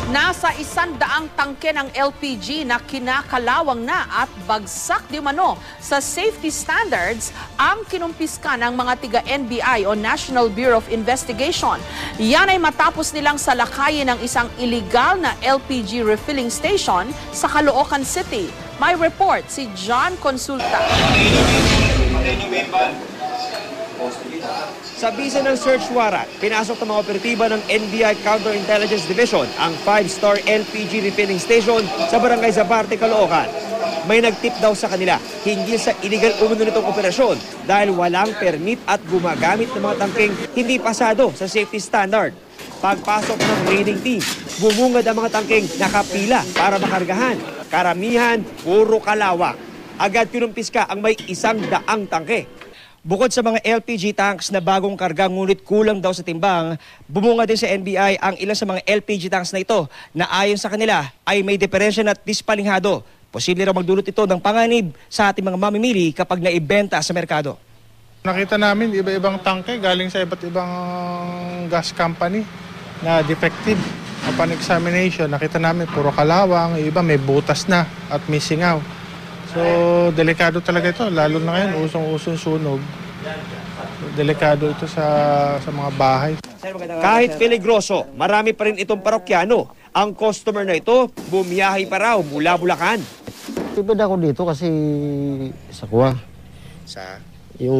Nasa 100 tangke ng LPG na kinakalawang na at bagsak di umano sa safety standards ang kinumpiska ng mga tiga-NBI o National Bureau of Investigation. Yan ay matapos nilang salakayin ng isang illegal na LPG refilling station sa Caloocan City. May report si John Consulta. Sa bisa ng search warrant, pinasok ng mga operatiba ng NBI Counterintelligence Division ang 5-star LPG refilling station sa Barangay Zabarte, Caloocan. May nagtip daw sa kanila hinggil sa illegal umano nitong operasyon dahil walang permit at gumagamit ng mga tangkeng hindi pasado sa safety standard. Pagpasok ng raiding team, bumungad ang mga tangkeng nakapila para makargahan. Karamihan, puro kalawak. Agad kinumpiska ang may 100 tangke. Bukod sa mga LPG tanks na bagong karga ngunit kulang daw sa timbang, bumunga din sa NBI ang ilan sa mga LPG tanks na ito na ayon sa kanila ay may diferensya at dispalinghado. Posible raw magdulot ito ng panganib sa ating mga mamimili kapag naibenta sa merkado. Nakita namin iba-ibang tangke galing sa iba't ibang gas company na defective. Upon examination, nakita namin puro kalawang, iba may butas na at may singaw. So, delikado talaga ito, lalo na ngayon, usong-usong sunog. Delikado ito sa mga bahay. Kahit peligroso, marami pa rin itong parokyano. Ang customer na ito, bumiyahe pa raw mula Bulacan. Tipid ako dito kasi sa kuwa. Sa? Yung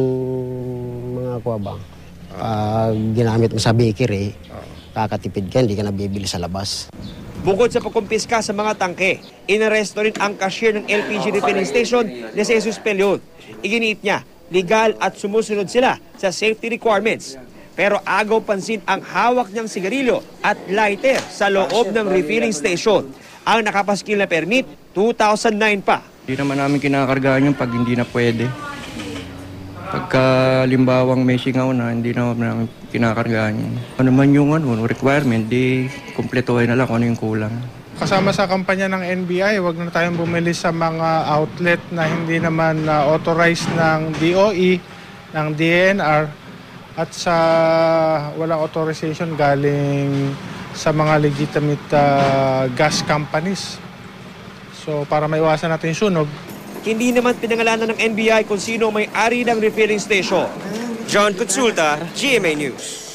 mga kuwa ba? Ginamit mo sa bakery, kakatipid ka, hindi ka nabibili sa labas. Bukod sa pagkumpiska sa mga tangke, inaresto rin ang cashier ng LPG refilling station na si Jesus Pelion. Iginiit niya, legal at sumusunod sila sa safety requirements. Pero agaw pansin ang hawak niyang sigarilyo at lighter sa loob ng refilling station. Ang nakapaskil na permit, 2009 pa. Hindi naman namin kinakargaan yung pag hindi na pwede. Pagka limbawang may singaw na, hindi naman kinakargaan yun. Ano man yung requirement, di kumpletuhin na lang kung ano yung kulang. Kasama sa kampanya ng NBI, huwag na tayong bumili sa mga outlet na hindi naman authorized ng DOE, ng DNR, at sa walang authorization galing sa mga legitimate gas companies. So para maiwasan natin yung sunog, hindi naman pinangalanan ng NBI kung sino may-ari ng refilling station. John Consulta, GMA News.